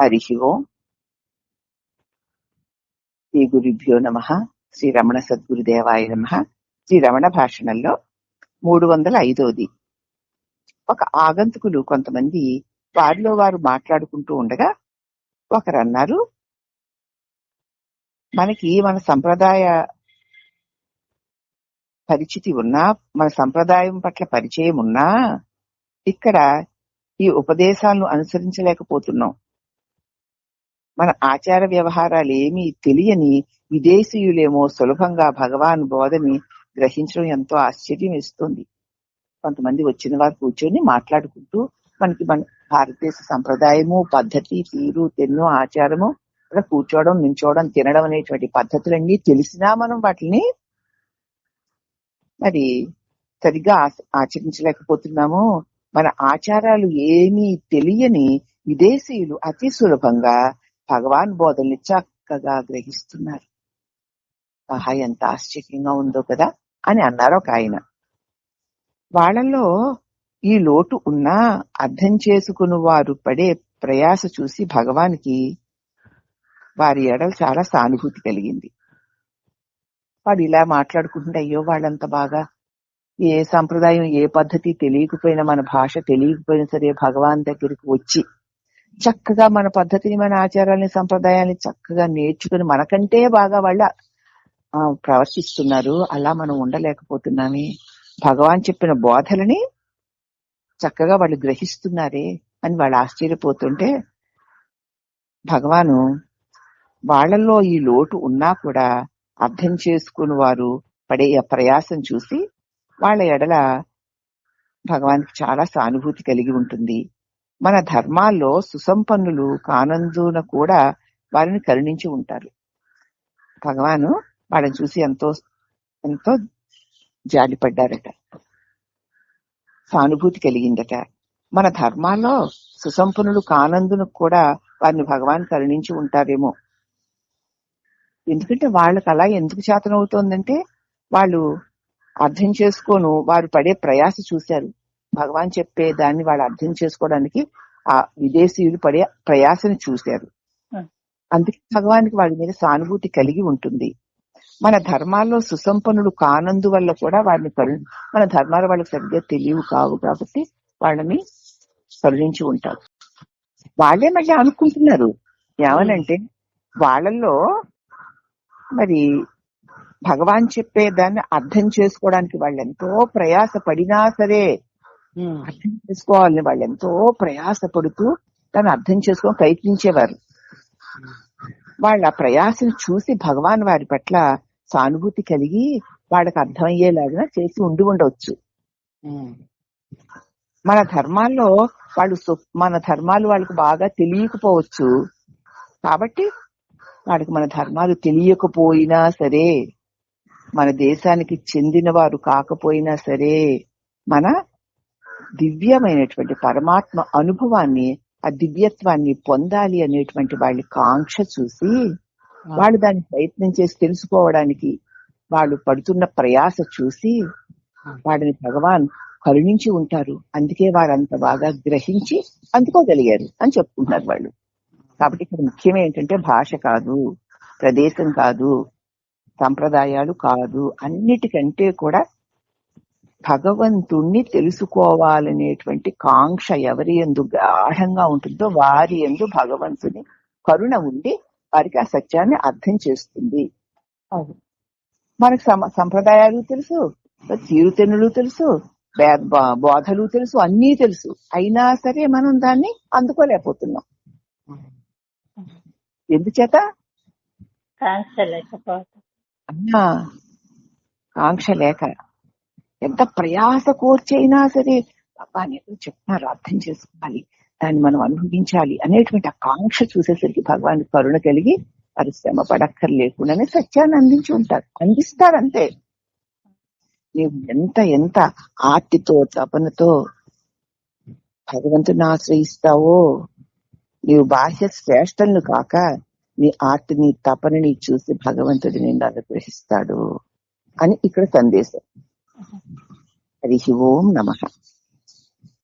హరి ఓం. శ్రీ గురుభ్యో నమః. శ్రీ రమణ సద్గురుదేవాయ నమః. శ్రీ రమణ భాషణంలో 305వ. ఒక ఆగంతుకులు కొంతమంది వారిలో వారు మాట్లాడుకుంటూ ఉండగా ఒకరు అన్నారు, మనకి మన సంప్రదాయ పరిచితి ఉన్నా, మన సంప్రదాయం పట్ల పరిచయం ఉన్నా ఇక్కడ ఈ ఉపదేశాలను అనుసరించలేకపోతున్నాం. మన ఆచార వ్యవహారాలు ఏమీ తెలియని విదేశీయులేమో సులభంగా భగవాన్ బోధని గ్రహించడం ఎంతో ఆశ్చర్యం ఇస్తుంది. కొంతమంది వచ్చిన వారు కూర్చొని మాట్లాడుకుంటూ మనకి మన భారతదేశ సంప్రదాయము, పద్ధతి, తీరు, తెన్ను, ఆచారము, అక్కడ కూర్చోవడం, నించోవడం, తినడం అనేటువంటి పద్ధతులన్నీ తెలిసినా మనం వాటిని మరి సరిగ్గా ఆచరించలేకపోతున్నాము. మన ఆచారాలు ఏమీ తెలియని విదేశీయులు అతి సులభంగా భగవాన్ బోధల్ని చక్కగా గ్రహిస్తున్నారు. ఆహా, ఎంత ఆశ్చర్యంగా ఉందో కదా అని అన్నారు ఒక ఆయన. వాళ్ళల్లో ఈ లోటు ఉన్నా అర్థం చేసుకుని వారు పడే ప్రయాస చూసి భగవానికి వారి ఎడల చాలా సానుభూతి కలిగింది. వాడు ఇలా మాట్లాడుకుంటుంటే, అయ్యో వాళ్ళంత బాగా ఏ సంప్రదాయం ఏ పద్ధతి తెలియకపోయినా, మన భాష తెలియకపోయినా సరే భగవాన్ దగ్గరికి వచ్చి చక్కగా మన పద్ధతిని, మన ఆచారాలని, సంప్రదాయాన్ని చక్కగా నేర్చుకుని మనకంటే బాగా వాళ్ళ ప్రవర్తిస్తున్నారు. అలా మనం ఉండలేకపోతున్నామే. భగవాన్ చెప్పిన బోధలని చక్కగా వాళ్ళు గ్రహిస్తున్నారే అని వాళ్ళు ఆశ్చర్యపోతుంటే, భగవాను వాళ్ళల్లో ఈ లోటు ఉన్నా కూడా అర్థం చేసుకుని వారు పడే ప్రయాసం చూసి వాళ్ళ ఎడల భగవానికి చాలా సానుభూతి కలిగి ఉంటుంది. మన ధర్మాల్లో సుసంపన్నులు కానందున కూడా వారిని కరుణించి ఉంటారు. భగవాను వాళ్ళని చూసి ఎంతో ఎంతో జాలిపడ్డారట, సానుభూతి కలిగిందట. మన ధర్మాల్లో సుసంపన్నులు కానందున కూడా వారిని భగవాన్ కరుణించి ఉంటారేమో. ఎందుకంటే వాళ్ళకి అలా ఎందుకు చేతనవుతోందంటే, వాళ్ళు అర్థం చేసుకోను వారు పడే ప్రయాస చూశారు. భగవాన్ చెప్పే దాన్ని వాళ్ళు అర్థం చేసుకోవడానికి ఆ విదేశీయులు పడే ప్రయాసను చూశారు. అందుకే భగవానికి వాళ్ళ మీద సానుభూతి కలిగి ఉంటుంది. మన ధర్మాల్లో సుసంపన్నులు కానందు వల్ల కూడా వారిని మన ధర్మాలు వాళ్ళకి సరిగ్గా తెలియవు కావు కాబట్టి వాళ్ళని కరుణించి ఉంటారు. వాళ్ళే మళ్ళీ అనుకుంటున్నారు ఏమనంటే, వాళ్ళల్లో మరి భగవాన్ చెప్పే దాన్ని అర్థం చేసుకోవడానికి వాళ్ళు ఎంతో ప్రయాస పడినా సరే అర్థం చేసుకోవాలని వాళ్ళు ఎంతో ప్రయాస పడుతూ దాన్ని అర్థం చేసుకోవడం ప్రయత్నించేవారు. వాళ్ళ ప్రయాసను చూసి భగవాన్ వారి పట్ల సానుభూతి కలిగి వాళ్ళకి అర్థమయ్యేలాగా చేసి ఉండి ఉండవచ్చు. మన ధర్మాల్లో మన ధర్మాలు వాళ్ళకి బాగా తెలియకపోవచ్చు. కాబట్టి వాళ్ళకి మన ధర్మాలు తెలియకపోయినా సరే, మన దేశానికి చెందిన వారు కాకపోయినా సరే, మన దివ్యమైనటువంటి పరమాత్మ అనుభవాన్ని, ఆ దివ్యత్వాన్ని పొందాలి అనేటువంటి వాళ్ళ కాంక్ష చూసి వాళ్ళు దాన్ని ప్రయత్నం చేసి తెలుసుకోవడానికి వాళ్ళు పడుతున్న ప్రయాస చూసి వాడిని భగవాన్ కరుణించి ఉంటారు. అందుకే వారంత బాగా గ్రహించి అందుకోగలిగారు అని చెప్పుకుంటున్నారు వాళ్ళు. కాబట్టి ఇక్కడ ముఖ్యం ఏంటంటే, భాష కాదు, ప్రదేశం కాదు, సంప్రదాయాలు కాదు, అన్నిటికంటే కూడా భగవంతుణ్ణి తెలుసుకోవాలనేటువంటి కాంక్ష ఎవరి యందు గాఢంగా ఉంటుందో వారి యందు భగవంతుని కరుణ ఉండి వారికి ఆ సత్యాన్ని అర్థం చేస్తుంది. మనకు సంప్రదాయాలు తెలుసు, తీరుతెన్నులు తెలుసు, బోధలు తెలుసు, అన్నీ తెలుసు. అయినా సరే మనం దాన్ని అందుకోలేకపోతున్నాం. ఎందుచేత? కాంక్ష లేక. ఎంత ప్రయాస కోర్చైనా సరే భగవాన్ ఏదో చెప్తున్నారు, అర్థం చేసుకోవాలి, దాన్ని మనం అనుభవించాలి అనేటువంటి ఆ కాంక్ష చూసేసరికి భగవాన్ కరుణ కలిగి వారు శ్రమ పడక్కర్లేకుండానే సత్యాన్ని అందిస్తారంతే. నీవు ఎంత ఎంత ఆర్తితో, తపనతో భగవంతుని ఆశ్రయిస్తావో, నీవు బాహ్య శ్రేష్టలను కాక నీ ఆర్తిని, తపనని చూసి భగవంతుడు నిన్ను అనుగ్రహిస్తాడు అని ఇక్కడ సందేశం. హరి ఓం నమః.